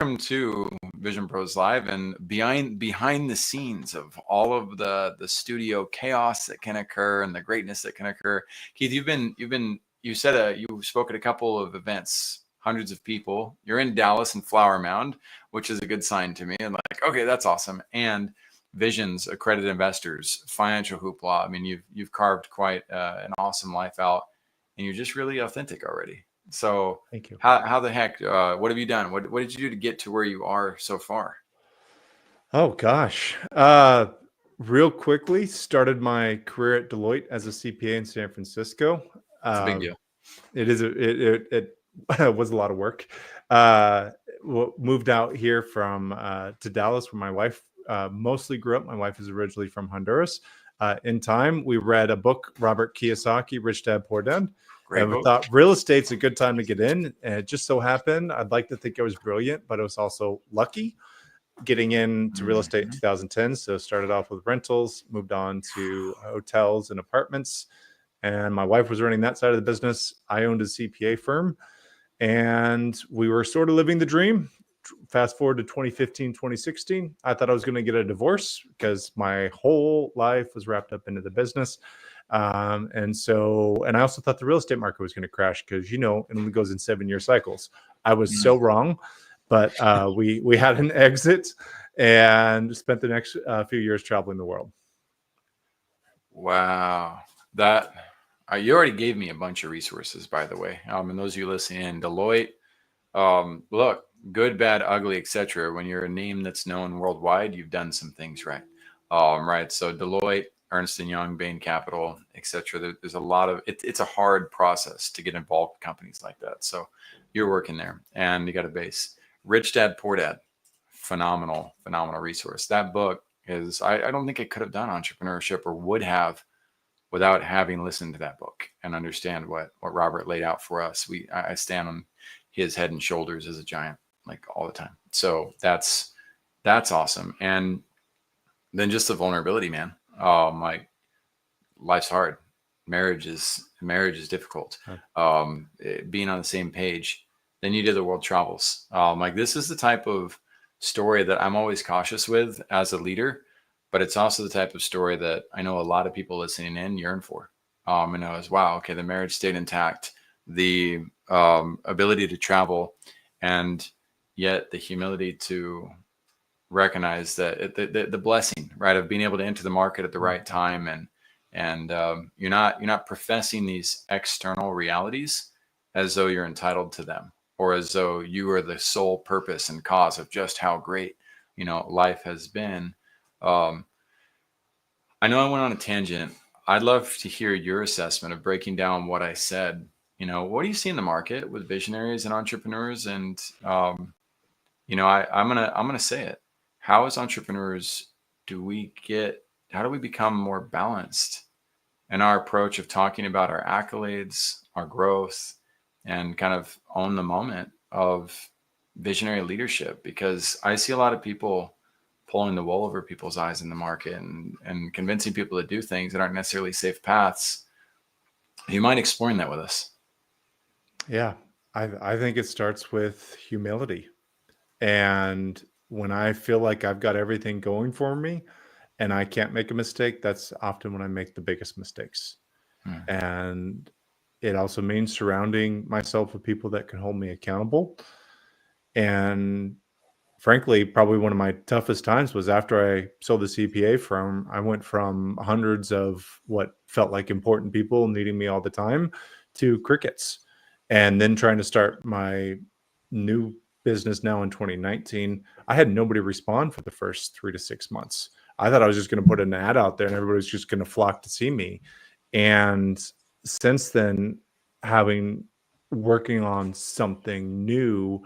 to Vision Pros Live and behind the scenes of all of the studio chaos that can occur and the greatness that can occur. Keith, you said you spoke at a couple of events, hundreds of people. You're in Dallas and Flower Mound, which is a good sign to me. And like, okay, that's awesome. And Vision's accredited investors, financial hooplah. I mean, you've carved quite an awesome life out, and you're just really authentic already. So thank you. How the heck, what have you done? What did you do to get to where you are so far? Oh gosh. Real quickly, started my career at Deloitte as a CPA in San Francisco. It's a big deal. It is it was a lot of work. Moved out here from to Dallas, where my wife mostly grew up. My wife is originally from Honduras. In time, we read a book, Robert Kiyosaki, Rich Dad Poor Dad. Great and we book. thought real estate's a good time to get in. And it just so happened, I'd like to think I was brilliant, but I was also lucky getting into real estate in 2010. So started off with rentals, moved on to hotels and apartments. And my wife was running that side of the business. I owned a CPA firm, and we were sort of living the dream. Fast forward to 2015, 2016. I thought I was going to get a divorce because my whole life was wrapped up into the business. And I also thought the real estate market was going to crash because, it only goes in 7-year cycles. I was so wrong, but we had an exit and spent the next few years traveling the world. Wow. That you already gave me a bunch of resources, by the way. And those of you listening in, Deloitte, look, good, bad, ugly, etc. When you're a name that's known worldwide, you've done some things right. Right. So Deloitte, Ernst & Young, Bain Capital, etc. There's a lot of it's a hard process to get involved with companies like that. So you're working there, and you got a base. Rich Dad Poor Dad, phenomenal resource. That book is I don't think I could have done entrepreneurship or would have without having listened to that book and understand what Robert laid out for us. I stand on his head and shoulders as a giant, like all the time. So that's awesome. And then just the vulnerability, man. Like life's hard. Marriage is difficult. Being on the same page. Then you do the world travels. Like this is the type of story that I'm always cautious with as a leader, but it's also the type of story that I know a lot of people listening in yearn for. As wow, okay, the marriage stayed intact, the ability to travel, and yet the humility to recognize that the blessing, right, of being able to enter the market at the right time, and you're not professing these external realities as though you're entitled to them, or as though you are the sole purpose and cause of just how great life has been. I know I went on a tangent. I'd love to hear your assessment of breaking down what I said. What do you see in the market with visionaries and entrepreneurs? And I'm gonna say it. How as entrepreneurs how do we become more balanced in our approach of talking about our accolades, our growth, and kind of own the moment of visionary leadership? Because I see a lot of people pulling the wool over people's eyes in the market and convincing people to do things that aren't necessarily safe paths. Do you mind exploring that with us? Yeah, I think it starts with humility. And when I feel like I've got everything going for me and I can't make a mistake, that's often when I make the biggest mistakes. And it also means surrounding myself with people that can hold me accountable. And frankly, probably one of my toughest times was after I sold the CPA firm. I went from hundreds of what felt like important people needing me all the time to crickets. And then trying to start my new business now in 2019, I had nobody respond for the first 3 to 6 months. I thought I was just going to put an ad out there and everybody's just going to flock to see me. And since then, working on something new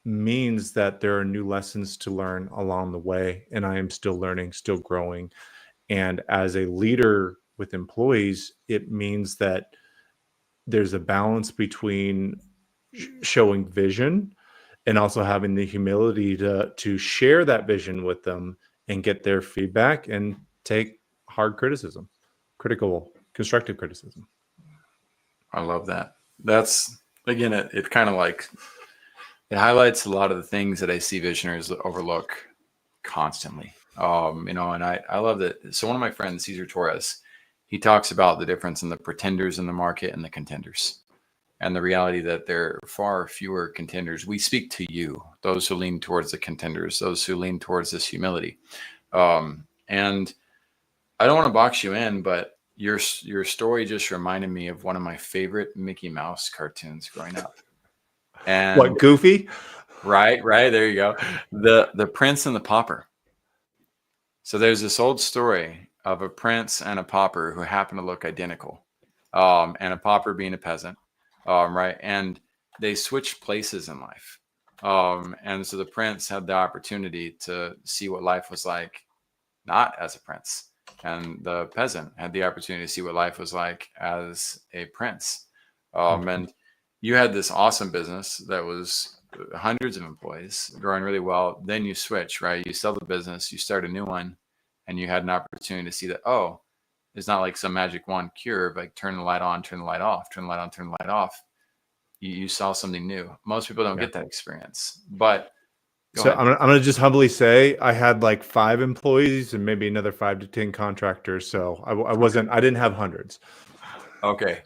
means that there are new lessons to learn along the way. And I am still learning, still growing. And as a leader with employees, it means that there's a balance between showing vision and also having the humility to share that vision with them and get their feedback and take hard criticism, constructive criticism. I love that. That's, again, it kind of like, It highlights a lot of the things that I see visionaries overlook constantly. And I love that. So one of my friends, Cesar Torres, he talks about the difference in the pretenders in the market and the contenders, and the reality that there are far fewer contenders. We speak to you, those who lean towards the contenders, those who lean towards this humility. And I don't want to box you in, but your story just reminded me of one of my favorite Mickey Mouse cartoons growing up. And What, Goofy? right, there you go. The Prince and the Pauper. So there's this old story of a prince and a pauper who happen to look identical, and a pauper being a peasant, right? And they switched places in life. And so the prince had the opportunity to see what life was like not as a prince, and the peasant had the opportunity to see what life was like as a prince. And you had this awesome business that was hundreds of employees growing really well. Then you switch, right? You sell the business, you start a new one, and you had an opportunity to see that, oh, it's not like some magic wand cure of like turn the light on, turn the light off, turn the light on, turn the light off. You saw something new. Most people don't get that experience, but so I'm going to just humbly say I had like 5 employees and maybe another 5 to 10 contractors. So I didn't have hundreds. Okay.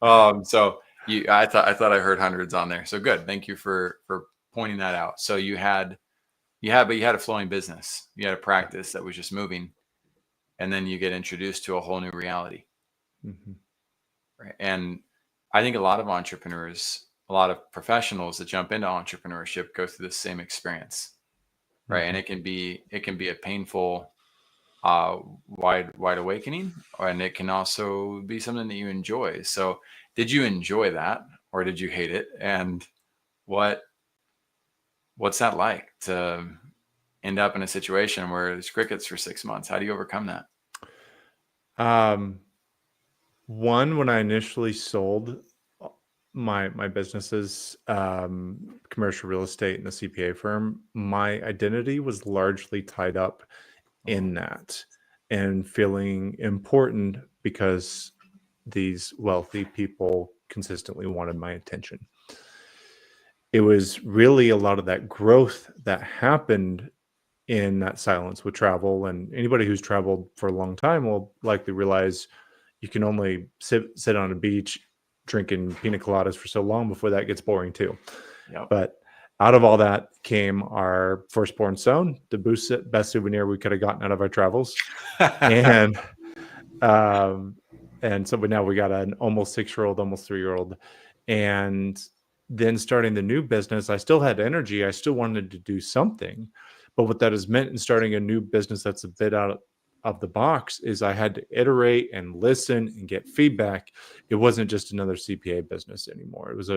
So I thought I heard hundreds on there. So good. Thank you for pointing that out. So you had a flowing business. You had a practice that was just moving, and then you get introduced to a whole new reality. Right. And I think a lot of entrepreneurs, a lot of professionals that jump into entrepreneurship go through the same experience. Right. And it can be a painful, wide awakening, and it can also be something that you enjoy. So did you enjoy that, or did you hate it? And what's that like to end up in a situation where there's crickets for 6 months? How do you overcome that? One, when I initially sold my businesses, commercial real estate and the CPA firm, my identity was largely tied up in that and feeling important because these wealthy people consistently wanted my attention. It was really a lot of that growth that happened in that silence with travel, and anybody who's traveled for a long time will likely realize you can only sit on a beach drinking pina coladas for so long before that gets boring too. Yep. But out of all that came our firstborn son, the best souvenir we could have gotten out of our travels. and so now we got an almost 6-year-old, almost 3-year-old. And then starting the new business, I still had energy. I still wanted to do something. But what that has meant in starting a new business that's a bit out of the box is I had to iterate and listen and get feedback. It wasn't just another CPA business anymore. It was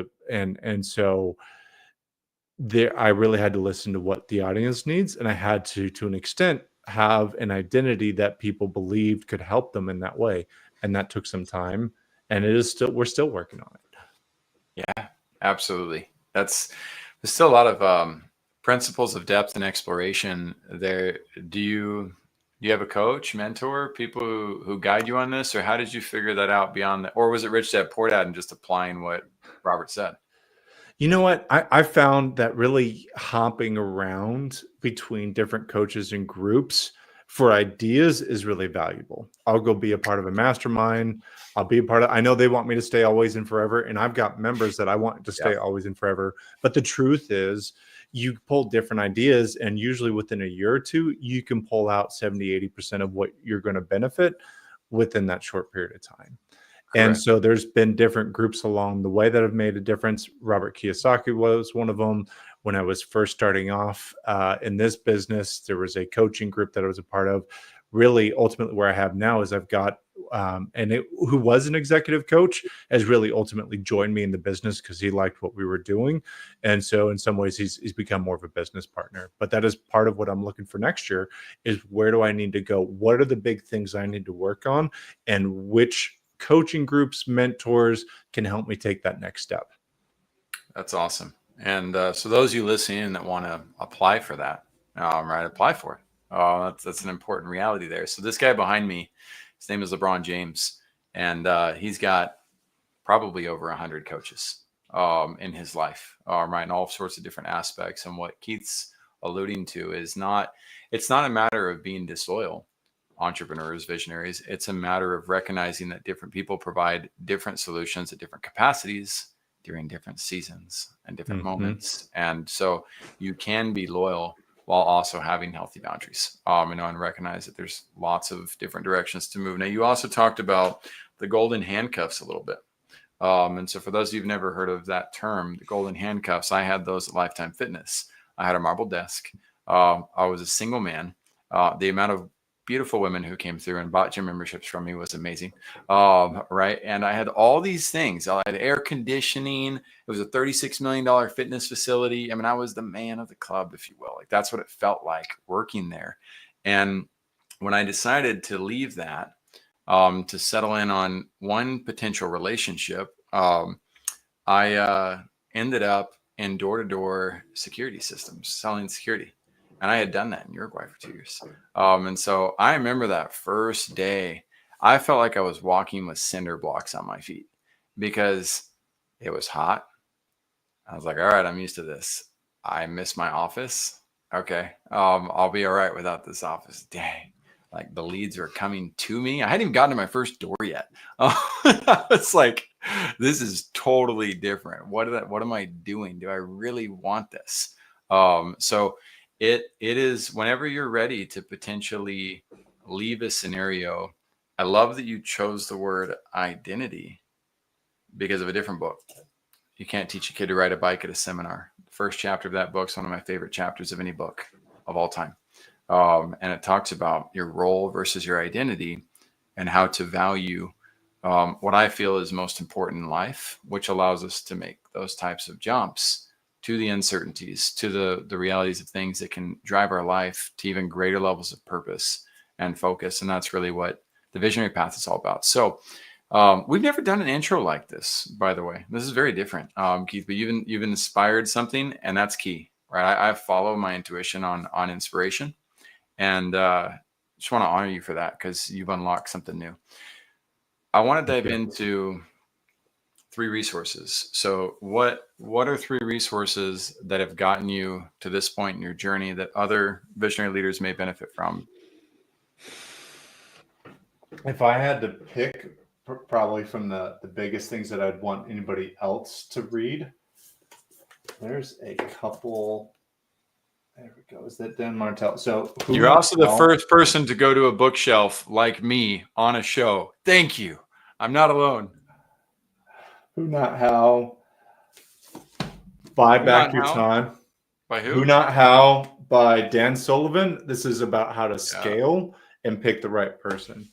so there, I really had to listen to what the audience needs, and I had to an extent, have an identity that people believed could help them in that way, and that took some time. And we're still working on it. Yeah, absolutely. There's still a lot of principles of depth and exploration there. Do you have a coach, mentor, people who guide you on this, or how did you figure that out beyond that? Or was it Rich Dad Poor Dad and just applying what Robert said? You know what? I found that really hopping around between different coaches and groups for ideas is really valuable. I'll go be a part of a mastermind. I know they want me to stay always and forever, and I've got members that I want to stay always and forever. But the truth is, you pull different ideas, and usually within a year or two, you can pull out 70-80% of what you're going to benefit within that short period of time. Correct. And so there's been different groups along the way that have made a difference. Robert Kiyosaki was one of them. When I was first starting off in this business, there was a coaching group that I was a part of. Really, ultimately, where I have now is I've got, who was an executive coach, has really ultimately joined me in the business because he liked what we were doing. And so in some ways, he's become more of a business partner. But that is part of what I'm looking for next year is where do I need to go? What are the big things I need to work on? And which coaching groups, mentors can help me take that next step. That's awesome. And so those of you listening that want to apply for that, right, apply for it. That's an important reality there. So this guy behind me, his name is LeBron James, and he's got probably over 100 coaches. in his life, right? In all sorts of different aspects. And what Keith's alluding to is it's not a matter of being disloyal entrepreneurs, visionaries. It's a matter of recognizing that different people provide different solutions at different capacities during different seasons and different moments. And so you can be loyal while also having healthy boundaries, and recognize that there's lots of different directions to move. Now, you also talked about the golden handcuffs a little bit. And so for those of you who've never heard of that term, the golden handcuffs, I had those at Lifetime Fitness. I had a marble desk. I was a single man. The amount of beautiful women who came through and bought gym memberships from me was amazing. Right. And I had all these things. I had air conditioning. It was a $36 million fitness facility. I mean, I was the man of the club, if you will. Like, that's what it felt like working there. And when I decided to leave that, to settle in on one potential relationship, I ended up in door-to-door security systems, selling security. And I had done that in Uruguay for 2 years. And so I remember that first day, I felt like I was walking with cinder blocks on my feet because it was hot. I was like, all right, I'm used to this. I miss my office. Okay. I'll be all right without this office. Dang. Like, the leads are coming to me. I hadn't even gotten to my first door yet. I was like, this is totally different. What am I doing? Do I really want this? So it is, whenever you're ready to potentially leave a scenario. I love that you chose the word identity because of a different book. You can't teach a kid to ride a bike at a seminar. The first chapter of that book is one of my favorite chapters of any book of all time. And it talks about your role versus your identity and how to value what I feel is most important in life, which allows us to make those types of jumps to the uncertainties, to the realities of things that can drive our life to even greater levels of purpose and focus. And that's really what the visionary path is all about. So we've never done an intro like this, by the way. This is very different, Keith, but you've inspired something, and that's key, right? I follow my intuition on inspiration. And just want to honor you for that because you've unlocked something new. I want to dive into 3 resources. So what are 3 resources that have gotten you to this point in your journey that other visionary leaders may benefit from? If I had to pick, probably from the biggest things that I'd want anybody else to read, there's a couple. There we go. Is that Dan Martell? So you're also the first person to go to a bookshelf like me on a show. Thank you. I'm not alone. Who Not How. Buy Back Your Time. By who? Who Not How by Dan Sullivan. This is about how to scale and pick the right person.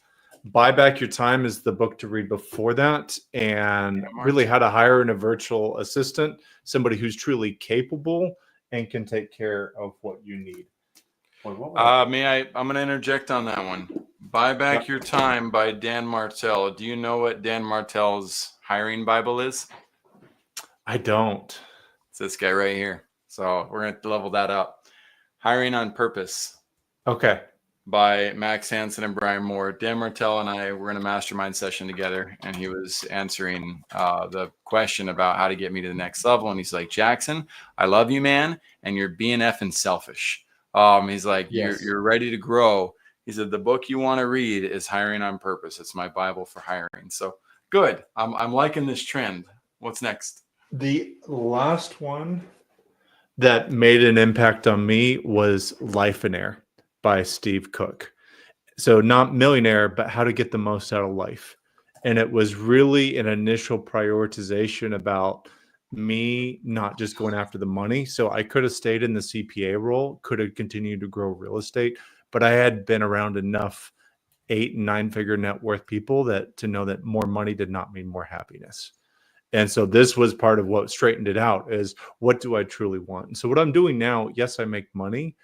Buy Back Your Time is the book to read before that, and really how to hire a virtual assistant, somebody who's truly capable and can take care of what you need. I'm going to interject on that one. Buy Back Your Time by Dan Martell. Do you know what Dan Martell's hiring Bible is? I don't. It's this guy right here. So we're going to level that up. Hiring on Purpose. Okay. By Max Hansen and Brian Moore. Dan Martell and I were in a mastermind session together, and he was answering the question about how to get me to the next level. And he's like, Jackson, I love you, man, and you're being effing selfish. He's like, you're ready to grow. He said, the book you want to read is Hiring on Purpose. It's my Bible for hiring. So good. I'm liking this trend. What's next? The last one that made an impact on me was Life in Air by Steve Cook. So not millionaire, but how to get the most out of life. And it was really an initial prioritization about me not just going after the money. So I could have stayed in the CPA role, could have continued to grow real estate, but I had been around enough 8 and 9 figure net worth people to know that more money did not mean more happiness. And so this was part of what straightened it out is, what do I truly want? And so what I'm doing now, yes, I make money,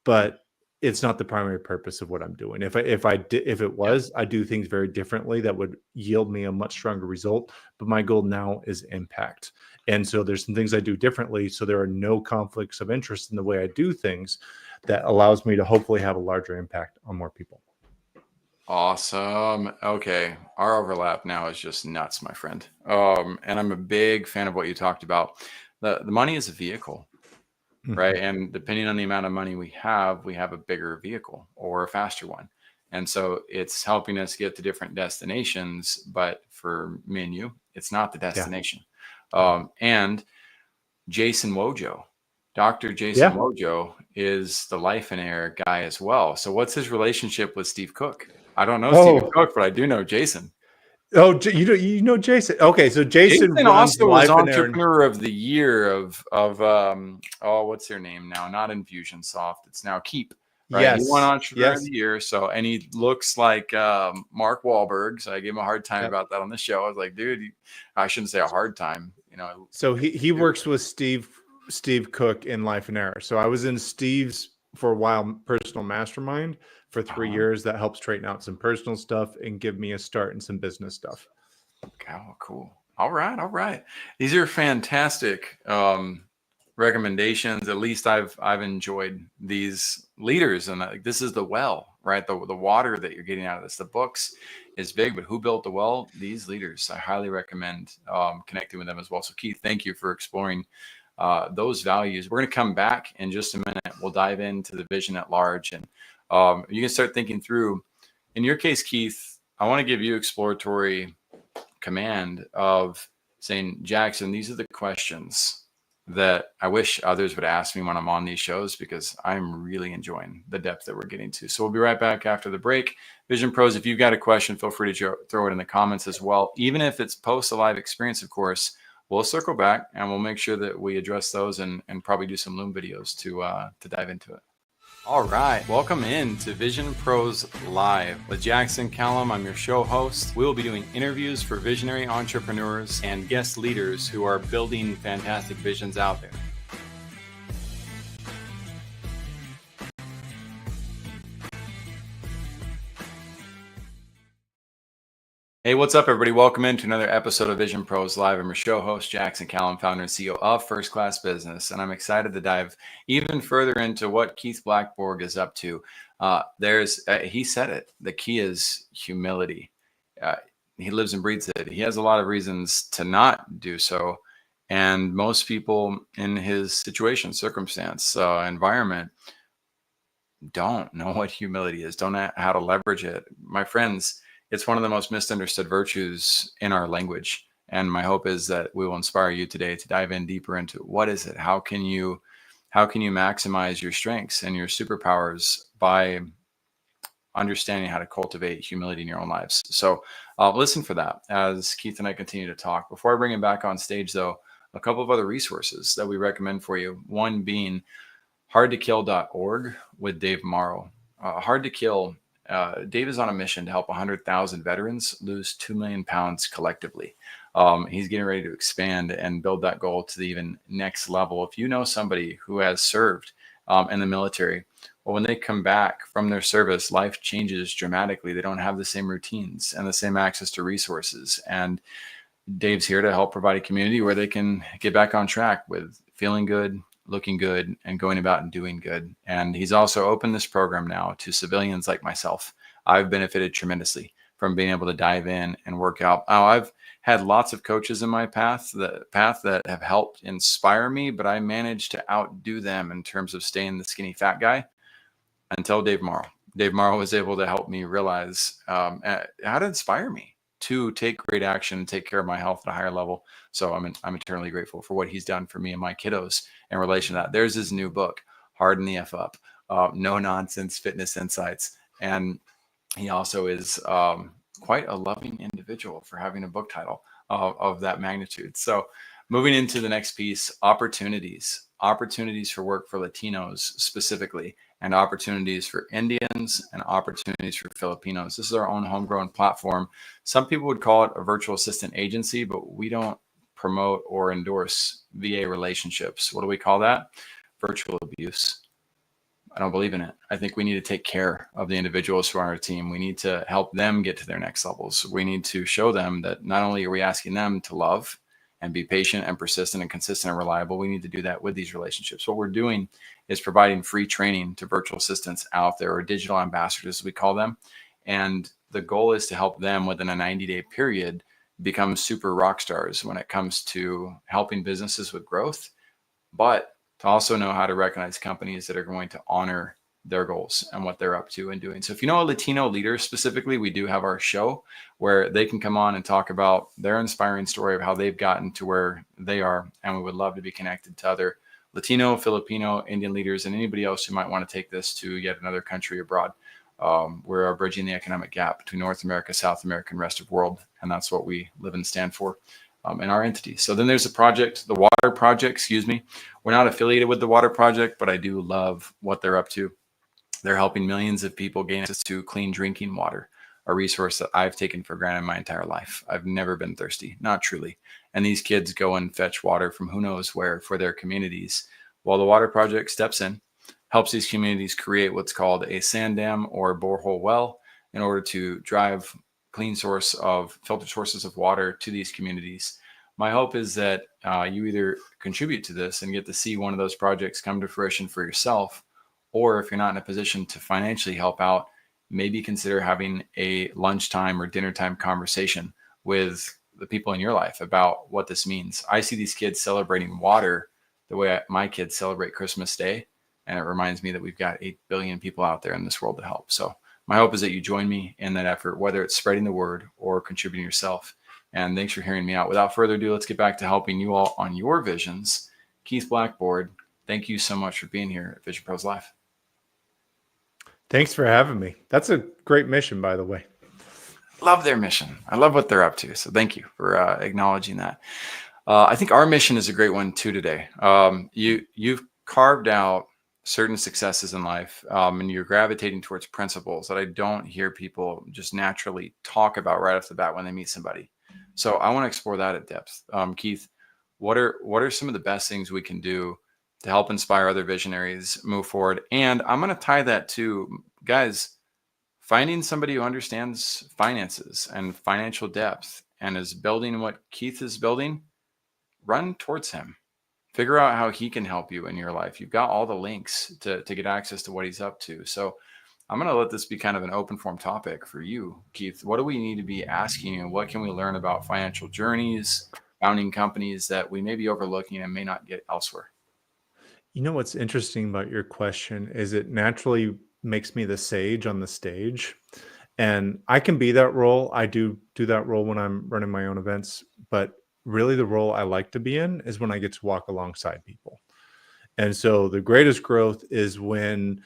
but it's not the primary purpose of what I'm doing. If it was, I do things very differently that would yield me a much stronger result. But my goal now is impact. And so there's some things I do differently. So there are no conflicts of interest in the way I do things that allows me to hopefully have a larger impact on more people. Awesome. Okay. Our overlap now is just nuts, my friend. And I'm a big fan of what you talked about. The money is a vehicle, right? Mhm. And depending on the amount of money we have a bigger vehicle or a faster one. And so it's helping us get to different destinations. But for me and you, it's not the Yeah. destination. Yeah. And Jason Wojo, Dr. Jason Yeah. Wojo is the Life and Air guy as well. So what's his relationship with Steve Cook? I don't know Steve Oh, Cook, but I do know Jason. oh, you know Jason. Okay, so Jason Jason runs also was Life and Air. Entrepreneur of the Year of oh, what's their name now? Not Infusionsoft. It's now Keep. Right, he won Yes. Entrepreneur of Yes. the Year. So, and he looks like Mark Wahlberg. So I gave him a hard time Yep. about that on the show. I was like, dude, I shouldn't say a hard time. You know, So he dude. works with Steve Cook in Life and Air. So I was in Steve's for a while personal mastermind for 3 years. That helps straighten out some personal stuff and give me a start in some business stuff. Oh, cool. All right, all right. These are fantastic recommendations. At least I've enjoyed these leaders, and this is the well, right? The water that you're getting out of this. The books is big, but who built the well? These leaders. I highly recommend connecting with them as well. So Keith, thank you for exploring those values. We're going to come back in just a minute. We'll dive into the vision at large, and you can start thinking through. In your case, Keith, I want to give you exploratory command of saying, Jackson, these are the questions that I wish others would ask me when I'm on these shows, because I'm really enjoying the depth that we're getting to. So we'll be right back after the break. Vision Pros, if you've got a question, feel free to throw it in the comments as well. Even if it's post a live experience, of course, we'll circle back and we'll make sure that we address those and probably do some Loom videos to dive into it. All right, welcome in to Vision Pros Live with Jackson Calame. I'm your show host. We will be doing interviews for visionary entrepreneurs and guest leaders who are building fantastic visions out there. Hey, what's up, everybody? Welcome into another episode of Vision Pros Live. I'm your show host, Jackson Calame, founder and CEO of First Class Business, and I'm excited to dive even further into what Keith Blackborg is up to. He said it. The key is humility. He lives and breathes it. He has a lot of reasons to not do so, and most people in his situation, circumstance, environment don't know what humility is, don't know how to leverage it. My friends, it's one of the most misunderstood virtues in our language. And my hope is that we will inspire you today to dive in deeper into what is it? How can you maximize your strengths and your superpowers by understanding how to cultivate humility in your own lives? So listen for that as Keith and I continue to talk. Before I bring him back on stage, though, a couple of other resources that we recommend for you. One being hardtokill.org with Dave Morrow. Hard to Kill. Dave is on a mission to help 100,000 veterans lose 2 million pounds collectively. He's getting ready to expand and build that goal to the even next level. If you know somebody who has served in the military, well, when they come back from their service, life changes dramatically. They don't have the same routines and the same access to resources. And Dave's here to help provide a community where they can get back on track with feeling good, looking good, and going about and doing good. And he's also opened this program now to civilians like myself. I've benefited tremendously from being able to dive in and work out. I've had lots of coaches in my path that have helped inspire me, but I managed to outdo them in terms of staying the skinny fat guy until Dave Morrow. Dave Morrow was able to help me realize how to inspire me to take great action and take care of my health at a higher level. So I'm eternally grateful for what he's done for me and my kiddos in relation to that. There's his new book, Harden the F Up, No Nonsense Fitness Insights. And he also is quite a loving individual for having a book title of that magnitude. So moving into the next piece, opportunities for work for Latinos specifically, and opportunities for Indians and opportunities for Filipinos. This is our own homegrown platform. Some people would call it a virtual assistant agency, but we don't promote or endorse VA relationships. What do we call that? Virtual abuse. I don't believe in it. I think we need to take care of the individuals who are on our team. We need to help them get to their next levels. We need to show them that not only are we asking them to love and be patient and persistent and consistent and reliable, we need to do that with these relationships. What we're doing is providing free training to virtual assistants out there, or digital ambassadors, as we call them. And the goal is to help them within a 90-day period become super rock stars when it comes to helping businesses with growth, but to also know how to recognize companies that are going to honor their goals and what they're up to and doing. So if you know a Latino leader specifically, we do have our show where they can come on and talk about their inspiring story of how they've gotten to where they are. And we would love to be connected to other Latino, Filipino, Indian leaders, and anybody else who might want to take this to yet another country abroad. We're bridging the economic gap between North America, South America, and rest of the world. And that's what we live and stand for in our entity. So then there's a project, the Water Project, excuse me. We're not affiliated with the Water Project, but I do love what they're up to. They're helping millions of people gain access to clean drinking water, a resource that I've taken for granted my entire life. I've never been thirsty, not truly. And these kids go and fetch water from who knows where for their communities, while the Water Project steps in, helps these communities create what's called a sand dam or borehole well in order to drive clean source of filtered sources of water to these communities. My hope is that you either contribute to this and get to see one of those projects come to fruition for yourself, or if you're not in a position to financially help out, maybe consider having a lunchtime or dinner time conversation with the people in your life about what this means. I see these kids celebrating water the way my kids celebrate Christmas Day. And it reminds me that we've got 8 billion people out there in this world to help. So my hope is that you join me in that effort, whether it's spreading the word or contributing yourself. And thanks for hearing me out. Without further ado, let's get back to helping you all on your visions. Keith Blackborg, thank you so much for being here at Vision Pros Live. Thanks for having me. That's a great mission, by the way. Love their mission. I love what they're up to. So thank you for acknowledging that. I think our mission is a great one too today. You've carved out certain successes in life, and you're gravitating towards principles that I don't hear people just naturally talk about right off the bat when they meet somebody. So I want to explore that at depth. Keith, what are some of the best things we can do to help inspire other visionaries move forward? And I'm going to tie that to, guys, finding somebody who understands finances and financial depth and is building what Keith is building. Run towards him. Figure out how he can help you in your life. You've got all the links to get access to what he's up to. So I'm going to let this be kind of an open form topic for you, Keith. What do we need to be asking you? What can we learn about financial journeys, founding companies that we may be overlooking and may not get elsewhere? You know what's interesting about your question is it naturally makes me the sage on the stage. And I can be that role. I do that role when I'm running my own events. But really, the role I like to be in is when I get to walk alongside people. And so the greatest growth is when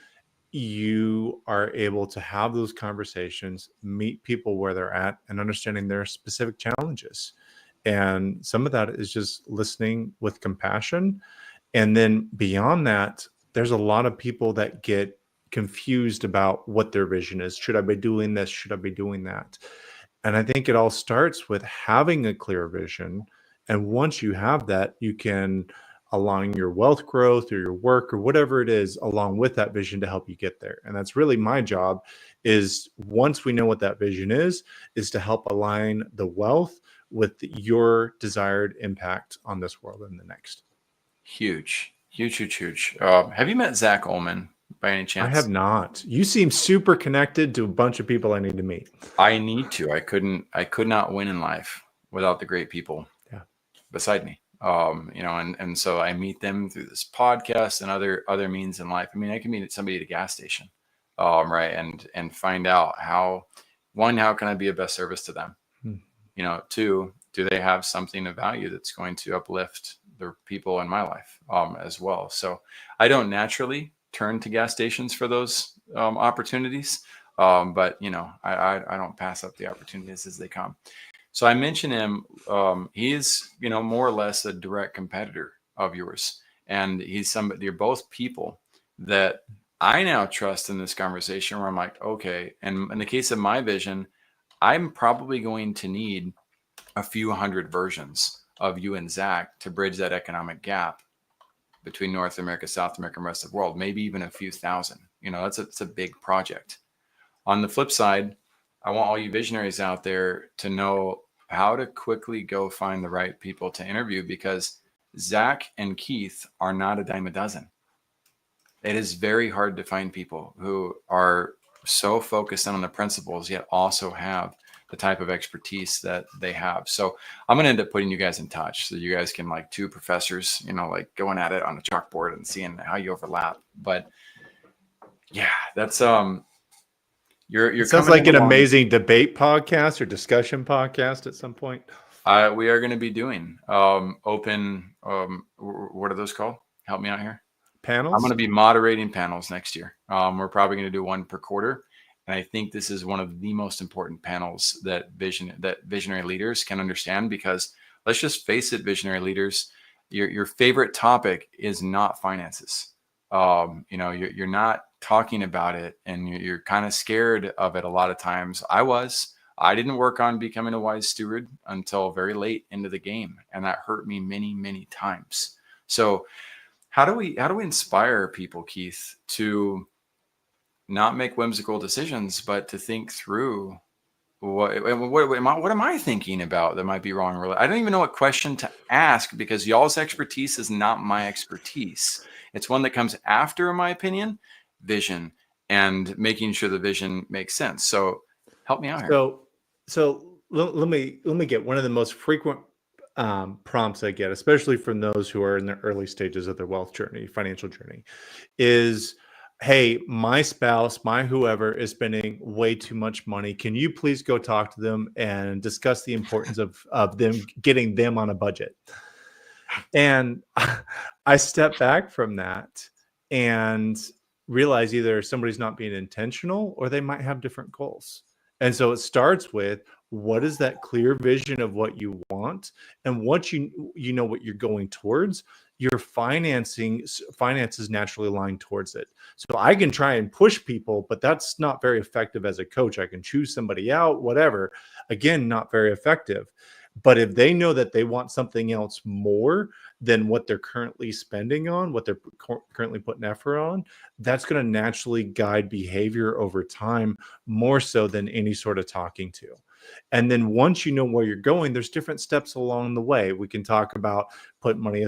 you are able to have those conversations, meet people where they're at, and understanding their specific challenges. And some of that is just listening with compassion. And then beyond that, there's a lot of people that get confused about what their vision is. Should I be doing this? Should I be doing that? And I think it all starts with having a clear vision. And once you have that, you can align your wealth growth or your work or whatever it is along with that vision to help you get there. And that's really my job is once we know what that vision is to help align the wealth with your desired impact on this world and the next. Huge. Have you met Zach Ullman by any chance? I have not. You seem super connected to a bunch of people I need to meet. I need to. I could not win in life without the great people beside me. And so I meet them through this podcast and other means in life. I mean, I can meet somebody at a gas station, right, and find out how can I be of best service to them? Two, do they have something of value that's going to uplift the people in my life as well? So I don't naturally turn to gas stations for those opportunities, but I don't pass up the opportunities as they come. So I mentioned him. He is, more or less a direct competitor of yours. And he's somebody, you're both people that I now trust in this conversation where I'm like, okay. And in the case of my vision, I'm probably going to need a few hundred versions of you and Zach to bridge that economic gap between North America, South America, and the rest of the world, maybe even a few thousand. That's a big project. On the flip side, I want all you visionaries out there to know how to quickly go find the right people to interview, because Zach and Keith are not a dime a dozen. It is very hard to find people who are so focused on the principles, yet also have the type of expertise that they have. So I'm going to end up putting you guys in touch so you guys can, like two professors, like going at it on a chalkboard and seeing how you overlap. But yeah, that's you're It sounds coming like in an along. amazing debate podcast or discussion podcast at some point. We are going to be doing open. What are those called? Help me out here. I'm going Panels? to be moderating panels next year. We're probably going to do one per quarter, and I think this is one of the most important panels that visionary leaders can understand. Because let's just face it, visionary leaders, your favorite topic is not finances. You're not talking about it, and you're kind of scared of it a lot of times. I didn't work on becoming a wise steward until very late into the game, and that hurt me many, many times. So how do we inspire people, Keith, to not make whimsical decisions, but to think through what am I thinking about that might be wrong? Really, I don't even know what question to ask, because y'all's expertise is not my expertise. It's one that comes after, in my opinion, vision and making sure the vision makes sense. So help me out here. So let me get one of the most frequent prompts I get, especially from those who are in the early stages of their wealth journey, financial journey, is, hey, my spouse, my whoever is spending way too much money. Can you please go talk to them and discuss the importance of them getting them on a budget? And I step back from that and realize either somebody's not being intentional or they might have different goals. And so it starts with, what is that clear vision of what you want? And once you know what you're going towards, your finances naturally align towards it. So I can try and push people, but that's not very effective as a coach. I can choose somebody out, whatever. Again, not very effective. But if they know that they want something else more than what they're currently spending on, what they're currently putting effort on, that's going to naturally guide behavior over time, more so than any sort of talking to. And then once you know where you're going, there's different steps along the way. We can talk about putting money,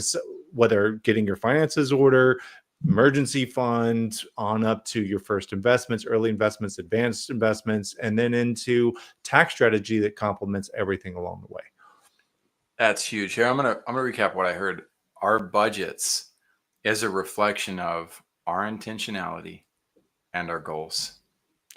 whether getting your finances order, emergency fund, on up to your first investments, early investments, advanced investments, and then into tax strategy that complements everything along the way. That's huge. Here, I'm gonna recap what I heard. Our budgets is a reflection of our intentionality and our goals.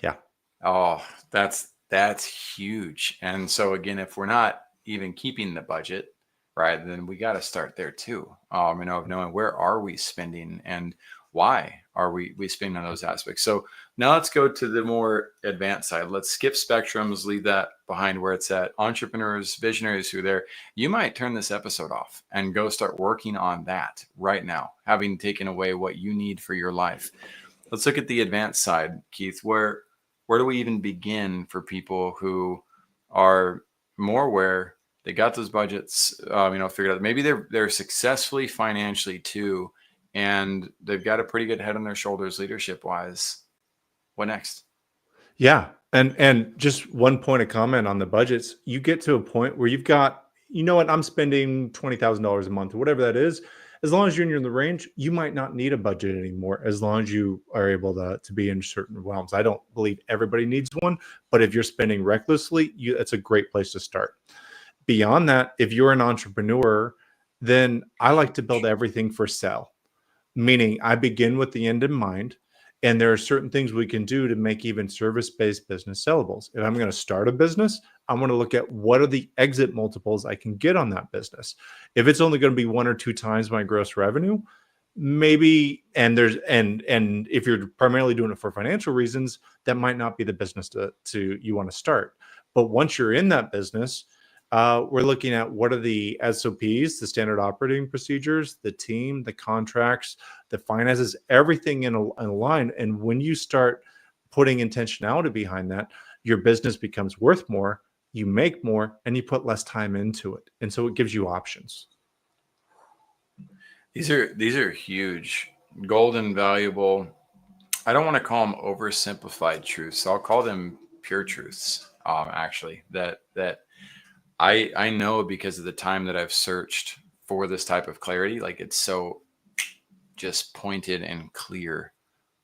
Yeah. Oh, that's huge. And so again, if we're not even keeping the budget, right, then we got to start there too. Of knowing where are we spending and why are we spending on those aspects. So now let's go to the more advanced side. Let's skip spectrums, leave that behind where it's at. Entrepreneurs, visionaries who are there, you might turn this episode off and go start working on that right now, having taken away what you need for your life. Let's look at the advanced side, Keith. Where do we even begin for people who are more aware? They got those budgets, figured out. Maybe they're successfully financially too, and they've got a pretty good head on their shoulders, leadership wise. What next? Yeah. And just one point of comment on the budgets, you get to a point where you've got, you know what, I'm spending $20,000 a month or whatever that is. As long as you're in the range, you might not need a budget anymore, as long as you are able to be in certain realms. I don't believe everybody needs one, but if you're spending recklessly, it's a great place to start. Beyond that, if you're an entrepreneur, then I like to build everything for sale, meaning I begin with the end in mind. And there are certain things we can do to make even service-based business sellables. If I'm going to start a business, I'm going to look at what are the exit multiples I can get on that business. If it's only going to be 1 or 2 times my gross revenue, maybe, and if you're primarily doing it for financial reasons, that might not be the business to you want to start. But once you're in that business, we're looking at what are the SOPs, the standard operating procedures, the team, the contracts, the finances, everything in a line. And when you start putting intentionality behind that, your business becomes worth more, you make more, and you put less time into it. And so it gives you options. These are huge, golden, valuable. I don't want to call them oversimplified truths. I'll call them pure truths. Actually, that I know, because of the time that I've searched for this type of clarity. Like, it's so just pointed and clear.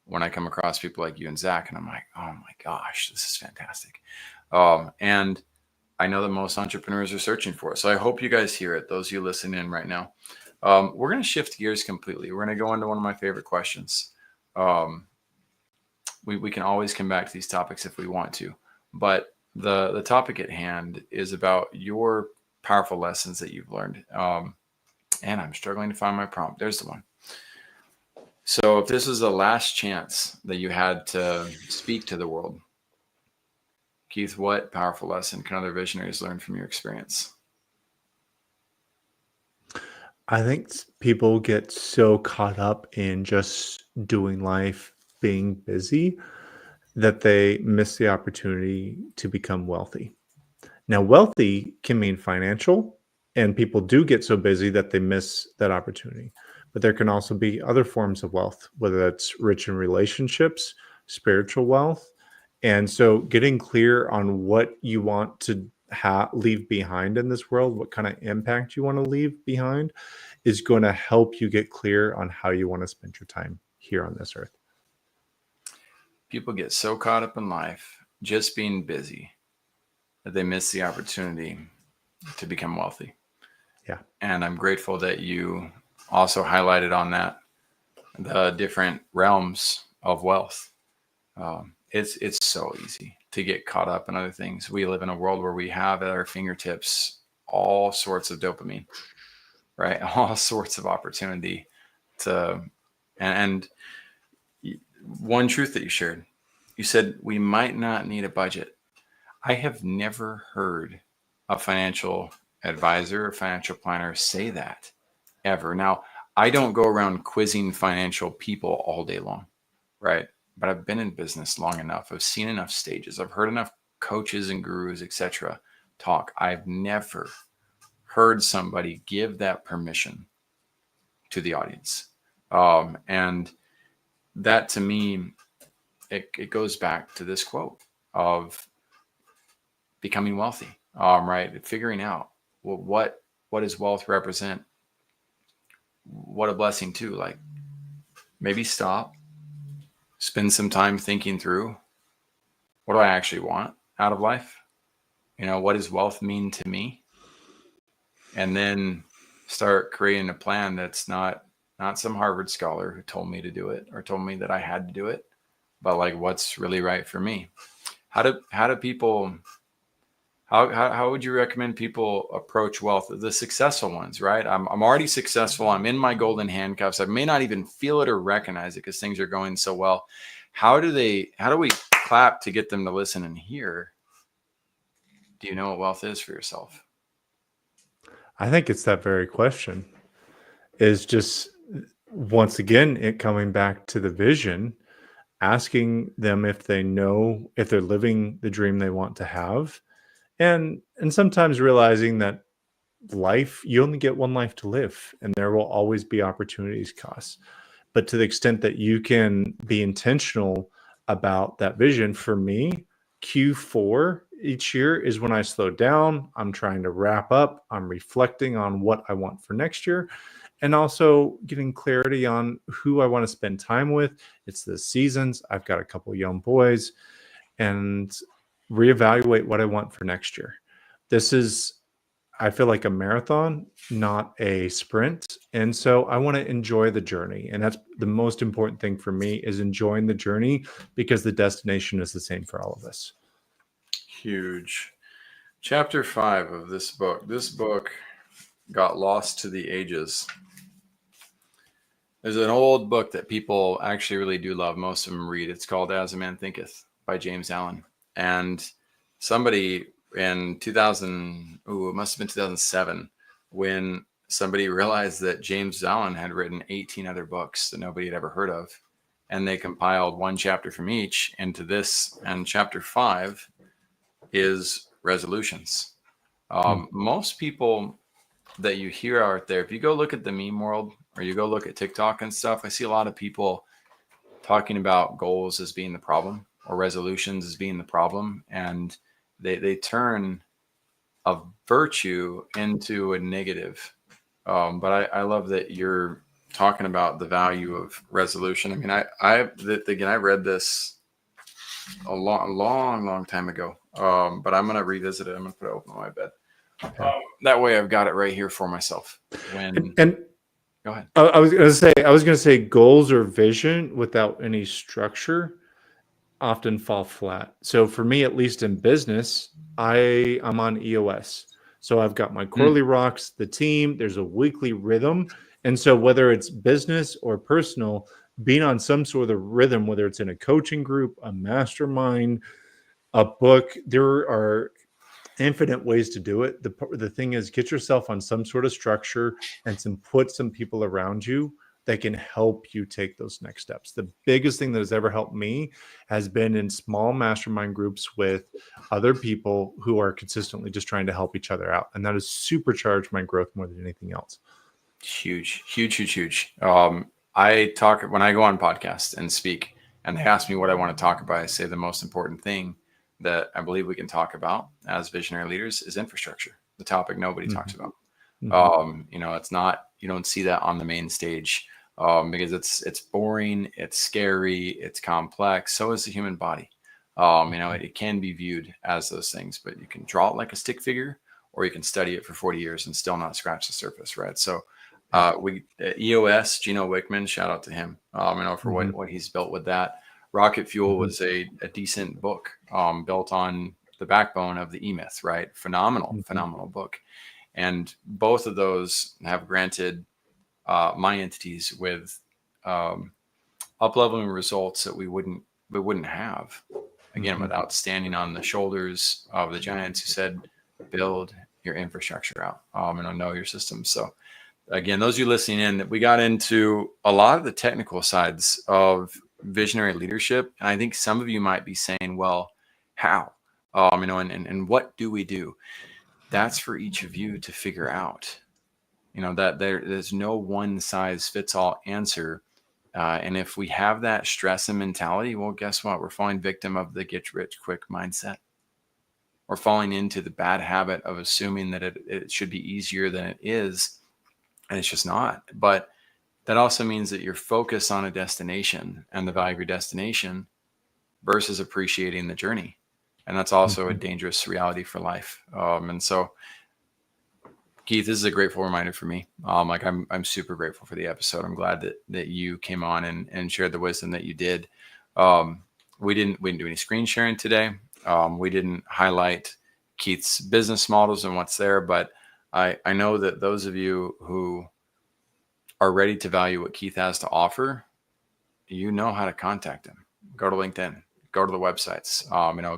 when I come across people like you and Zach, and I'm like, oh my gosh, this is fantastic. And I know that most entrepreneurs are searching for it. So I hope you guys hear it, those of you listening in right now. We're going to shift gears completely. We're going to go into one of my favorite questions. We can always come back to these topics if we want to, but the topic at hand is about your powerful lessons that you've learned. And I'm struggling to find my prompt. There's the one. So if this was the last chance that you had to speak to the world, Keith, what powerful lesson can other visionaries learn from your experience? I think people get so caught up in just doing life, being busy, that they miss the opportunity to become wealthy. Now, wealthy can mean financial, and people do get so busy that they miss that opportunity. But there can also be other forms of wealth, whether that's rich in relationships, spiritual wealth. And so, getting clear on what you want to leave behind in this world, what kind of impact you want to leave behind, is going to help you get clear on how you want to spend your time here on this earth. People get so caught up in life just being busy that they miss the opportunity to become wealthy. Yeah. And I'm grateful that you also highlighted on that the different realms of wealth. It's so easy to get caught up in other things. We live in a world where we have at our fingertips all sorts of dopamine, right? All sorts of opportunity to, and one truth that you shared, you said we might not need a budget. I have never heard a financial advisor or financial planner say that ever. Now, I don't go around quizzing financial people all day long, right? But I've been in business long enough. I've seen enough stages. I've heard enough coaches and gurus, etc., talk. I've never heard somebody give that permission to the audience. And that to me, it goes back to this quote of becoming wealthy, right? Figuring out, well, what does wealth represent? What a blessing too. Like maybe stop, spend some time thinking through, what do I actually want out of life? What does wealth mean to me? And then start creating a plan that's not some Harvard scholar who told me to do it or told me that I had to do it, but like what's really right for me. How do people, how would you recommend people approach wealth? The successful ones, right? I'm already successful. I'm in my golden handcuffs. I may not even feel it or recognize it because things are going so well. How do we clap to get them to listen and hear? Do you know what wealth is for yourself? I think it's that very question is just once again, it coming back to the vision, asking them if they know if they're living the dream they want to have. And sometimes realizing that life, you only get one life to live, and there will always be opportunities costs. But to the extent that you can be intentional about that vision, for me, Q4 each year is when I slow down. I'm trying to wrap up. I'm reflecting on what I want for next year and also getting clarity on who I want to spend time with. It's the seasons. I've got a couple young boys and reevaluate what I want for next year. This is, I feel like, a marathon, not a sprint. And so I want to enjoy the journey. And that's the most important thing for me, is enjoying the journey, because the destination is the same for all of us. Huge. Chapter 5 of this book. This book got lost to the ages. There's an old book that people actually really do love. Most of them read. It's called As a Man Thinketh by James Allen. And somebody in 2000, it must have been 2007, when somebody realized that James Allen had written 18 other books that nobody had ever heard of. And they compiled one chapter from each into this. And chapter 5 is resolutions. Most people that you hear out there, if you go look at the meme world or you go look at TikTok and stuff, I see a lot of people talking about goals as being the problem or resolutions as being the problem. And they turn a virtue into a negative. But I love that you're talking about the value of resolution. I mean, again, I read this a long time ago, but I'm going to revisit it. I'm going to put it open on my bed. That way I've got it right here for myself. And go ahead. I was going to say goals or vision without any structure often fall flat. So for me, at least in business, I'm on EOS. So I've got my quarterly rocks, the team, there's a weekly rhythm. And so whether it's business or personal, being on some sort of rhythm, whether it's in a coaching group, a mastermind, a book, there are infinite ways to do it. The thing is, get yourself on some sort of structure and put some people around you that can help you take those next steps. The biggest thing that has ever helped me has been in small mastermind groups with other people who are consistently just trying to help each other out. And that has supercharged my growth more than anything else. Huge. I talk when I go on podcasts and speak, and they ask me what I want to talk about. I say the most important thing that I believe we can talk about as visionary leaders is infrastructure, the topic nobody talks about. It's not, you don't see that on the main stage because it's boring, it's scary, it's complex. So is the human body. It can be viewed as those things, but you can draw it like a stick figure, or you can study it for 40 years and still not scratch the surface, right? So EOS, Gino Wickman, shout out to him, for what he's built with that. Rocket Fuel was a decent book built on the backbone of the E-Myth, right? Phenomenal book. And both of those have granted my entities with up-leveling results that we wouldn't have, again, without standing on the shoulders of the giants who said, build your infrastructure out and know your systems. So again, those of you listening in, we got into a lot of the technical sides of visionary leadership. And I think some of you might be saying, well, how? And what do we do? That's for each of you to figure out. That there's no one size fits all answer. And if we have that stress and mentality, well, guess what? We're falling victim of the get rich quick mindset. We're falling into the bad habit of assuming that it should be easier than it is. And it's just not. But that also means that you're focused on a destination and the value of your destination versus appreciating the journey. And that's also a dangerous reality for life. And so, Keith, this is a grateful reminder for me. I'm super grateful for the episode. I'm glad that you came on and shared the wisdom that you did. We didn't do any screen sharing today. We didn't highlight Keith's business models and what's there, but I know that those of you who are ready to value what Keith has to offer, you know how to contact him. Go to LinkedIn, go to the websites,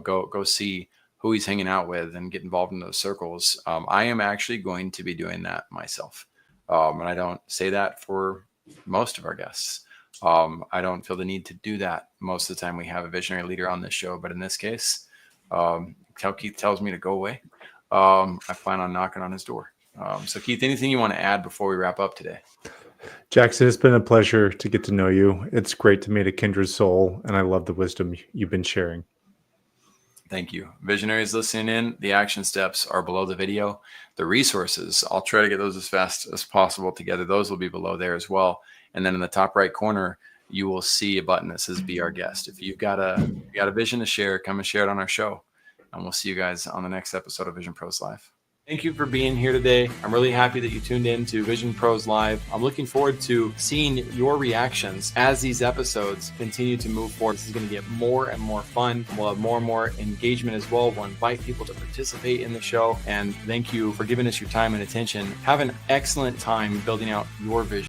go see who he's hanging out with and get involved in those circles. I am actually going to be doing that myself. And I don't say that for most of our guests. I don't feel the need to do that most of the time we have a visionary leader on this show, but in this case, Keith tells me to go away. I plan on knocking on his door. So Keith, anything you want to add before we wrap up today? Jackson, it's been a pleasure to get to know you. It's great to meet a kindred soul, and I love the wisdom you've been sharing. Thank you. Visionaries listening in, the action steps are below the video. The resources, I'll try to get those as fast as possible together. Those will be below there as well. And then in the top right corner, you will see a button that says Be Our Guest. If you've got a vision to share, come and share it on our show. And we'll see you guys on the next episode of Vision Pros Live. Thank you for being here today. I'm really happy that you tuned in to Vision Pros Live. I'm looking forward to seeing your reactions as these episodes continue to move forward. This is going to get more and more fun. We'll have more and more engagement as well. We'll invite people to participate in the show. And thank you for giving us your time and attention. Have an excellent time building out your vision.